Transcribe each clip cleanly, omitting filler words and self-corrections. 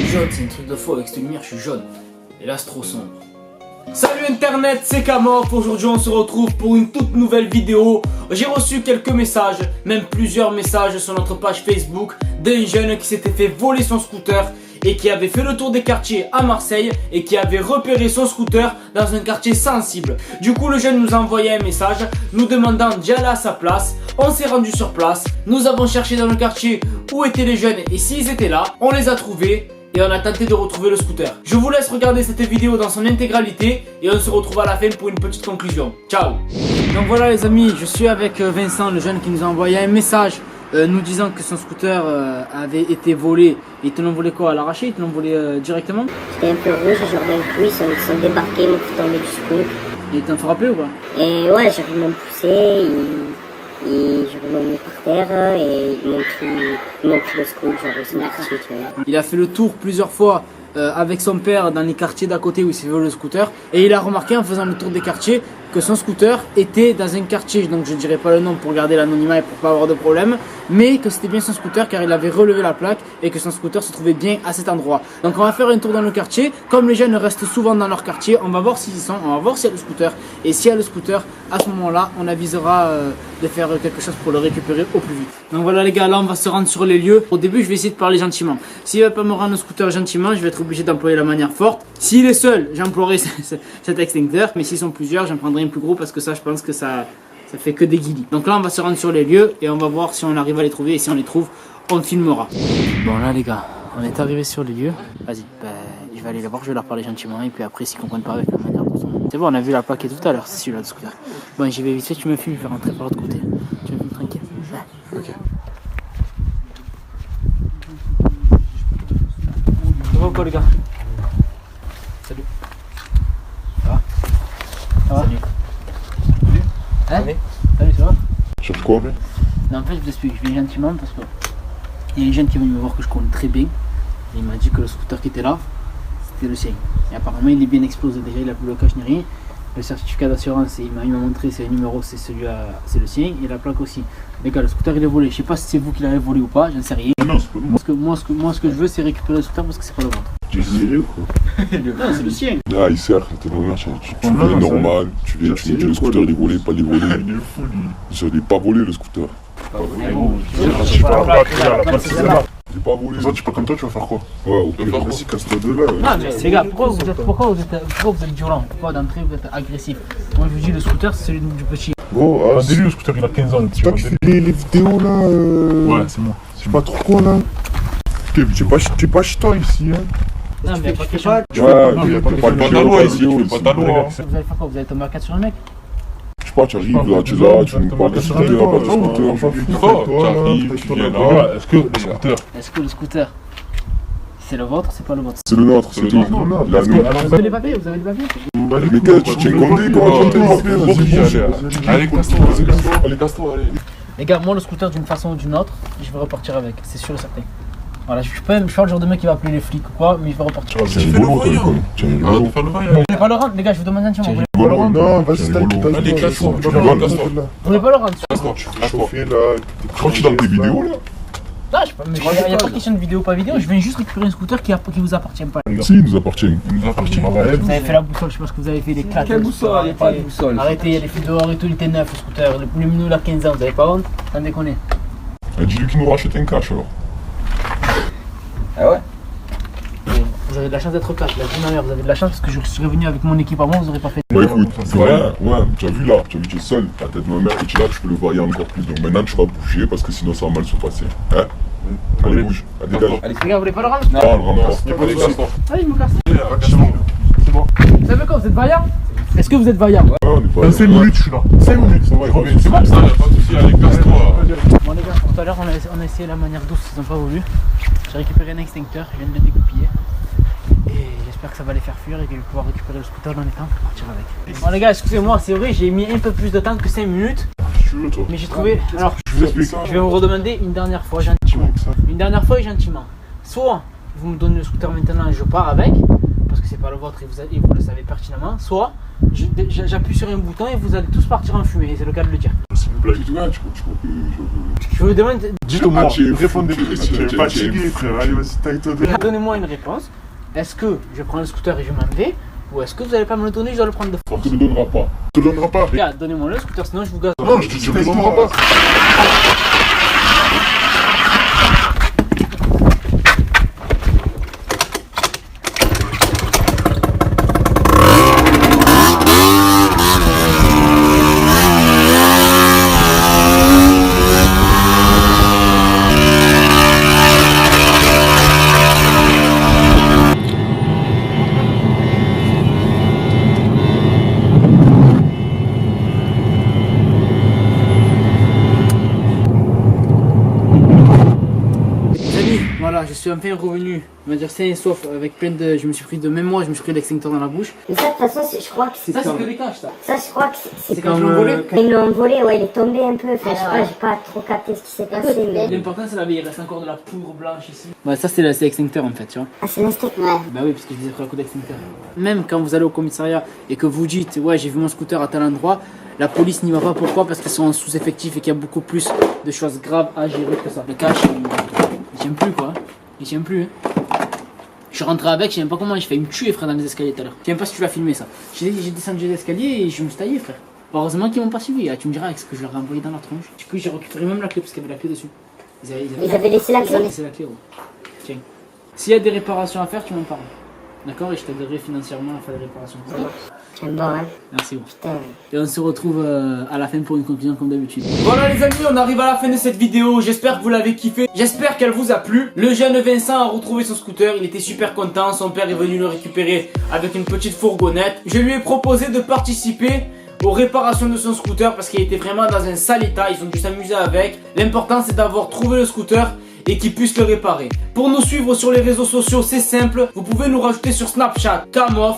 jaune, c'est un truc de faux. Avec cette lumière, je suis jaune. Et là, c'est trop sombre. Salut Internet, c'est Kamov. Aujourd'hui, on se retrouve pour une toute nouvelle vidéo. J'ai reçu quelques messages, même plusieurs messages sur notre page Facebook d'un jeune qui s'était fait voler son scooter et qui avait fait le tour des quartiers à Marseille et qui avait repéré son scooter dans un quartier sensible. Du coup, le jeune nous a envoyé un message nous demandant d'y aller à sa place. On s'est rendu sur place, nous avons cherché dans le quartier où étaient les jeunes et s'ils étaient là. On les a trouvés et on a tenté de retrouver le scooter. Je vous laisse regarder cette vidéo dans son intégralité et on se retrouve à la fin pour une petite conclusion. Ciao. Donc voilà les amis, je suis avec Vincent, le jeune qui nous a envoyé un message nous disant que son scooter avait été volé. Ils te l'ont volé quoi, à l'arraché? Ils te l'ont volé directement? C'était un peu rouge, genre d'un coup ils sont débarqués, ils m'ont fait tomber du scoot. Et t'en frappé ou quoi? Et ouais, j'avais même poussé, j'avais mis par terre et ils m'ont pris le scoot, genre ils sont partis, tu vois. Il a fait le tour plusieurs fois avec son père dans les quartiers d'à côté où il s'est volé le scooter. Et il a remarqué en faisant le tour des quartiers que son scooter était dans un quartier, donc je dirais pas le nom pour garder l'anonymat et pour pas avoir de problème, mais que c'était bien son scooter car il avait relevé la plaque et que son scooter se trouvait bien à cet endroit. Donc on va faire un tour dans le quartier. Comme les jeunes restent souvent dans leur quartier, on va voir s'ils y sont, on va voir s'il y a le scooter. Et s'il y a le scooter, à ce moment-là, on avisera de faire quelque chose pour le récupérer au plus vite. Donc voilà les gars, là on va se rendre sur les lieux. Au début, je vais essayer de parler gentiment. S'il va pas me rendre le scooter gentiment, je vais être obligé d'employer la manière forte. S'il est seul, j'emploierai cet extincteur, mais s'ils sont plusieurs, j'en prendrai un plus gros parce que ça, je pense que ça fait que des guillis. Donc là, on va se rendre sur les lieux et on va voir si on arrive à les trouver. Et si on les trouve, on filmera. Bon là les gars, on est arrivé sur les lieux. Vas-y, je vais aller les voir, je vais leur parler gentiment et puis après, s'ils comprennent pas avec la manière dont on... C'est bon, on a vu la plaque tout à l'heure, c'est celui-là de scooter. Bon, j'y vais vite fait, tu me filmes, je vais rentrer par l'autre côté. Tu me filmes tranquille. Ouais. Ok. Ça va ou quoi les gars? Salut. Ça va? Ça va? Salut. Hein? Salut, ça va? Cherche quoi? Non, en fait, je vous explique, je viens gentiment parce que il y a un jeune qui est venu me voir que je connais très bien. Et il m'a dit que le scooter qui était là, c'était le sien. Et apparemment, il est bien explosé. Déjà, il a plus le cache ni rien. Le certificat d'assurance, il m'a montré, c'est le numéro, c'est celui-là, c'est le sien. Et la plaque aussi. Les gars, le scooter il est volé. Je sais pas si c'est vous qui l'avez volé ou pas, j'en sais rien. Non, c'est pas moi. Moi, ce que je veux, c'est récupérer le scooter parce que c'est pas le vôtre. Tu es sérieux quoi? Non, c'est le sien. Ah, il sert, t'es normal, tu viens normal, tu viens, tu me dis le scooter il est volé, pas il est volé. Il est fou lui. Je l'ai pas volé le scooter. J'ai pas volé. Ça, tu pas comme toi, tu vas faire quoi? Ouais, au pire, vas-y, casse-toi de là. Non, mais les gars, pourquoi vous êtes violent? Pourquoi d'entrée vous êtes agressif? Moi, je vous dis, le scooter, c'est celui du petit. Gros, Ah, dis-lui, le scooter il a 15 ans. c'est toi qui fais les vidéos là. Ouais, c'est moi. Je sais pas trop quoi là. T'es pas chitant ici, hein. Non, mais pas question. Ouais, il y a pas de ta loi ici, vidéo tu fais pas ta loi. Vous allez faire quoi? Vous allez tomber à 4 sur le mec? Je sais pas, tu arrives là, tu nous parles de scooter, il a pas de scooter. Tu arrives, tu viens là. Est-ce que le scooter, c'est le vôtre, c'est pas le vôtre? C'est le nôtre, c'est tout. La nous. Vous avez les papiers? Vous avez les papiers? Mais qu'est-ce que tu tiens comme des comment tu tiens les papiers? Allez, casse-toi, allez, casse-toi, allez. Les gars, moi le scooter d'une façon ou d'une autre, je vais repartir avec, c'est sûr et certain. Voilà, je suis pas le genre de mec qui va appeler les flics ou quoi, mais je vais repartir. Tu es rigolo, toi, l'école. Tu es rigolo. Vous voulez pas le rendre, les gars, je vous demande gentiment. Vous Rigolo, non, vas-y, t'as Allez, casse-toi, tu rigoles. voulez pas le rendre? Casse-toi, Tu fais chauffer là. Quand tu dans tes vidéos là? Non, il n'y a pas question de vidéo, pas vidéo, je viens juste récupérer un scooter qui vous appartient pas. Si, il nous appartient. Il nous appartient. Vous avez fait la boussole, je pense que vous avez fait les 4. Quelle boussole? Il n'y a pas de boussole. Arrêtez, il y a des fils dehors et tout, il était neuf le scooter. Le minot il a 15 ans, vous avez pas honte? Sans déconner. Dis-lui qu'il nous rachète un cash alors. Ah ouais? Vous avez de la chance d'être cash, la vie ma vous avez de la chance parce que je serais venu avec mon équipe avant, vous aurez pas fait. Bah écoute, c'est vrai, ouais, tu as vu là, tu es seul, ta tête de ma mère, et tu là, tu peux le varier encore plus. Donc maintenant tu vas bouger parce que sinon ça va mal se passer. Hein? Allez, bouge, allez, dégage. Les gars, vous voulez pas le rendre? Non, le rends pas. Il n'y a pas de casse-toi. Allez, je me casse. C'est bon. Vous savez quoi, vous êtes vaillant? Est-ce que vous êtes vaillant? Ouais, on est pas. Dans 5 minutes, je suis là. 5 minutes, ça va, il revient. C'est bon, ça, y'a pas de soucis, allez, casse-toi. Bon les gars, tout à l'heure on a essayé la manière douce, ils n'ont pas voulu. J'ai récupéré un extincteur, je viens de le dégoupiller. Et j'espère que ça va les faire fuir et que je vais pouvoir récupérer le scooter dans les temps pour partir avec. Bon les gars, excusez-moi, c'est vrai, j'ai mis un peu plus de temps que 5 minutes. Tu veux toi? Mais j'ai trouvé... Alors, Je vous explique. je vais vous redemander une dernière fois gentiment. Une dernière fois et gentiment. Soit vous me donnez le scooter maintenant et je pars avec. Parce que c'est pas le vôtre et vous le savez pertinemment, soit j'appuie sur un bouton et vous allez tous partir en fumée, et c'est le cas de le dire. S'il vous plaît, tu crois que Je vous demande, Dites-moi, tu es répondez fou, plus si tu es fatigué, frère. Allez, vas-y, taille-toi. donnez-moi une réponse. Est-ce que je prends le scooter et je m'en vais, ou est-ce que vous allez pas me le donner, je dois le prendre de On force? te le donnera pas. On te le donnera pas. Regarde, donnez-moi le scooter, sinon je vous gaze. Non, je te dis, on te le donnera pas. Voilà, je suis enfin revenu, on va dire sain et sauf, avec plein de... Je me suis pris de... Même moi, je me suis pris l'extincteur dans la bouche. Mais ça, de toute façon, je crois que c'est. Ça, c'est que des caches, ça. Ça, je crois que C'est quand je l'ai volé. Ils l'ont volé, ouais, il est tombé un peu. Enfin, je sais pas, j'ai pas trop capté ce qui s'est passé, mais. L'important, c'est la vie, il reste encore de la poudre blanche ici. Ouais, ça, c'est l'extincteur en fait, tu vois. Ah, c'est l'instinct, ouais. Bah oui, parce que je vous ai pris un coup d'extincteur. Même quand vous allez au commissariat et que vous dites, ouais, j'ai vu mon scooter à tel endroit, la police n'y va pas. Pourquoi? Parce qu'ils sont en sous-effectif et qu'il y a beaucoup plus de choses graves à gérer que ça. Le cash, il tient plus quoi. Il tient plus. Hein. Je suis rentré avec, je sais même pas comment, j'ai failli me tuer frère dans les escaliers tout à l'heure. Je sais même pas si tu l'as filmé ça. J'ai descendu les escaliers et je me suis taillé frère. Heureusement qu'ils m'ont pas suivi, tu me diras avec ce que je leur ai envoyé dans la tronche. Du coup j'ai récupéré même la clé parce qu'il y avait la clé dessus. Ils avaient laissé la clé. C'est la clé, ouais. Tiens. S'il y a des réparations à faire, tu m'en parles. D'accord? Et je t'aiderai financièrement à faire des réparations. J'aime bon, hein. Merci bon. Putain. Et on se retrouve à la fin pour une conclusion comme d'habitude. Voilà les amis, on arrive à la fin de cette vidéo. J'espère que vous l'avez kiffé. J'espère qu'elle vous a plu. Le jeune Vincent a retrouvé son scooter. Il était super content. Son père est venu le récupérer avec une petite fourgonnette. Je lui ai proposé de participer aux réparations de son scooter parce qu'il était vraiment dans un sale état. Ils ont dû s'amuser avec. L'important c'est d'avoir trouvé le scooter et qu'ils puissent le réparer. Pour nous suivre sur les réseaux sociaux, c'est simple. Vous pouvez nous rajouter sur Snapchat Camoff,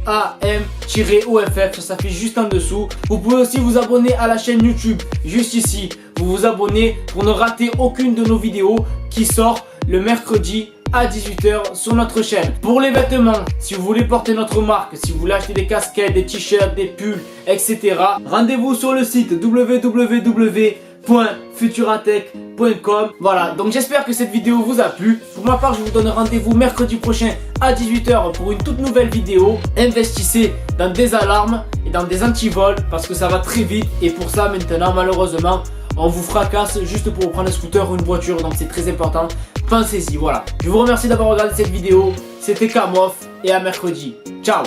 CAM-OFF, ça s'affiche juste en dessous. Vous pouvez aussi vous abonner à la chaîne YouTube, juste ici. Vous vous abonnez pour ne rater aucune de nos vidéos qui sort le mercredi à 18 h sur notre chaîne. Pour les vêtements, si vous voulez porter notre marque, si vous voulez acheter des casquettes, des t-shirts, des pulls, etc. Rendez-vous sur le site www.futuratech.com. Voilà, donc j'espère que cette vidéo vous a plu. Pour ma part, je vous donne rendez-vous mercredi prochain à 18 h pour une toute nouvelle vidéo. Investissez dans des alarmes et dans des antivols parce que ça va très vite. Et pour ça, maintenant, malheureusement, on vous fracasse juste pour prendre un scooter ou une voiture. Donc c'est très important. Pensez-y, voilà. Je vous remercie d'avoir regardé cette vidéo. C'était Camoff et à mercredi. Ciao.